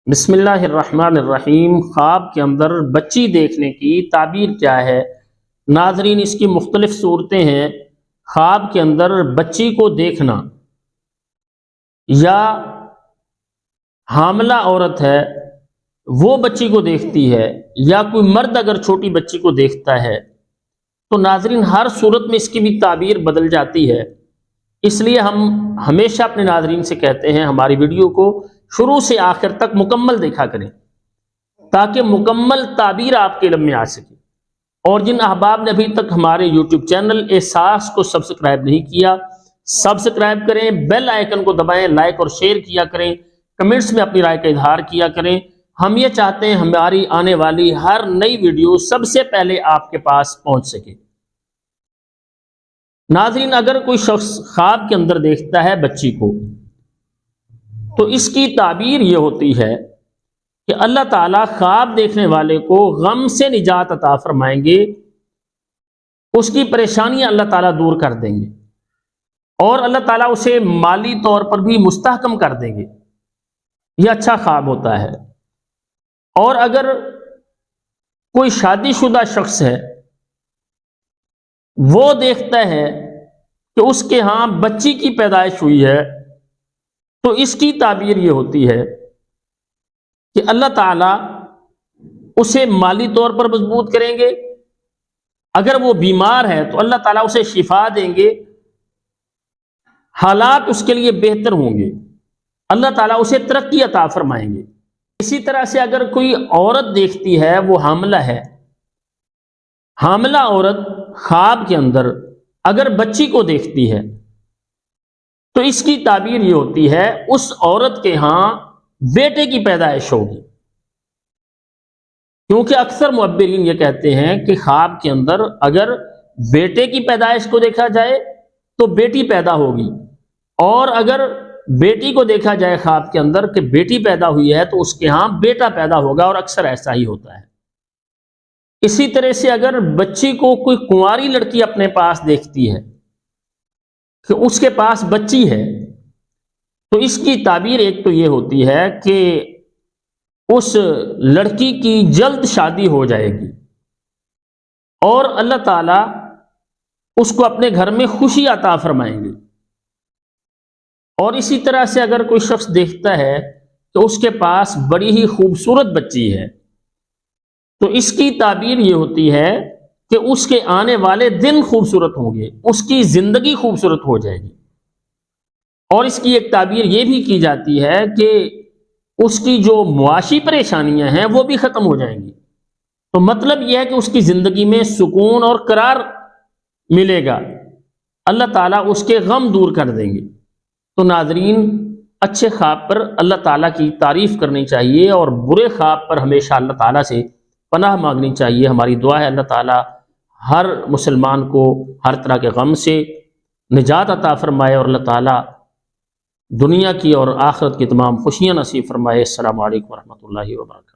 بسم اللہ الرحمن الرحیم۔ خواب کے اندر بچی دیکھنے کی تعبیر کیا ہے؟ ناظرین، اس کی مختلف صورتیں ہیں۔ خواب کے اندر بچی کو دیکھنا، یا حاملہ عورت ہے وہ بچی کو دیکھتی ہے، یا کوئی مرد اگر چھوٹی بچی کو دیکھتا ہے، تو ناظرین ہر صورت میں اس کی بھی تعبیر بدل جاتی ہے۔ اس لیے ہم ہمیشہ اپنے ناظرین سے کہتے ہیں ہماری ویڈیو کو شروع سے آخر تک مکمل دیکھا کریں، تاکہ مکمل تعبیر آپ کے علم میں آ سکے۔ اور جن احباب نے ابھی تک ہمارے یوٹیوب چینل احساس کو سبسکرائب نہیں کیا، سبسکرائب کریں، بیل آئیکن کو دبائیں، لائک اور شیئر کیا کریں، کمنٹس میں اپنی رائے کا اظہار کیا کریں۔ ہم یہ چاہتے ہیں ہماری آنے والی ہر نئی ویڈیو سب سے پہلے آپ کے پاس پہنچ سکے۔ ناظرین، اگر کوئی شخص خواب کے اندر دیکھتا ہے بچی کو، تو اس کی تعبیر یہ ہوتی ہے کہ اللہ تعالیٰ خواب دیکھنے والے کو غم سے نجات عطا فرمائیں گے، اس کی پریشانیاں اللہ تعالیٰ دور کر دیں گے، اور اللہ تعالیٰ اسے مالی طور پر بھی مستحکم کر دیں گے۔ یہ اچھا خواب ہوتا ہے۔ اور اگر کوئی شادی شدہ شخص ہے، وہ دیکھتا ہے کہ اس کے ہاں بچی کی پیدائش ہوئی ہے، تو اس کی تعبیر یہ ہوتی ہے کہ اللہ تعالیٰ اسے مالی طور پر مضبوط کریں گے، اگر وہ بیمار ہے تو اللہ تعالیٰ اسے شفا دیں گے، حالات اس کے لیے بہتر ہوں گے، اللہ تعالیٰ اسے ترقی عطا فرمائیں گے۔ اسی طرح سے اگر کوئی عورت دیکھتی ہے، وہ حاملہ ہے، حاملہ عورت خواب کے اندر اگر بچی کو دیکھتی ہے، تو اس کی تعبیر یہ ہوتی ہے اس عورت کے ہاں بیٹے کی پیدائش ہوگی، کیونکہ اکثر معبرین یہ کہتے ہیں کہ خواب کے اندر اگر بیٹے کی پیدائش کو دیکھا جائے تو بیٹی پیدا ہوگی، اور اگر بیٹی کو دیکھا جائے خواب کے اندر کہ بیٹی پیدا ہوئی ہے، تو اس کے ہاں بیٹا پیدا ہوگا، اور اکثر ایسا ہی ہوتا ہے۔ اسی طرح سے اگر بچی کو کوئی کنواری لڑکی اپنے پاس دیکھتی ہے کہ اس کے پاس بچی ہے، تو اس کی تعبیر ایک تو یہ ہوتی ہے کہ اس لڑکی کی جلد شادی ہو جائے گی، اور اللہ تعالیٰ اس کو اپنے گھر میں خوشی عطا فرمائیں گے۔ اور اسی طرح سے اگر کوئی شخص دیکھتا ہے کہ اس کے پاس بڑی ہی خوبصورت بچی ہے، تو اس کی تعبیر یہ ہوتی ہے کہ اس کے آنے والے دن خوبصورت ہوں گے، اس کی زندگی خوبصورت ہو جائے گی۔ اور اس کی ایک تعبیر یہ بھی کی جاتی ہے کہ اس کی جو معاشی پریشانیاں ہیں وہ بھی ختم ہو جائیں گی۔ تو مطلب یہ ہے کہ اس کی زندگی میں سکون اور قرار ملے گا، اللہ تعالیٰ اس کے غم دور کر دیں گے۔ تو ناظرین، اچھے خواب پر اللہ تعالیٰ کی تعریف کرنی چاہیے، اور برے خواب پر ہمیشہ اللہ تعالیٰ سے پناہ مانگنی چاہیے۔ ہماری دعا ہے اللہ تعالیٰ ہر مسلمان کو ہر طرح کے غم سے نجات عطا فرمائے، اور اللہ تعالیٰ دنیا کی اور آخرت کی تمام خوشیاں نصیب فرمائے۔ السلام علیکم ورحمۃ اللہ وبرکاتہ۔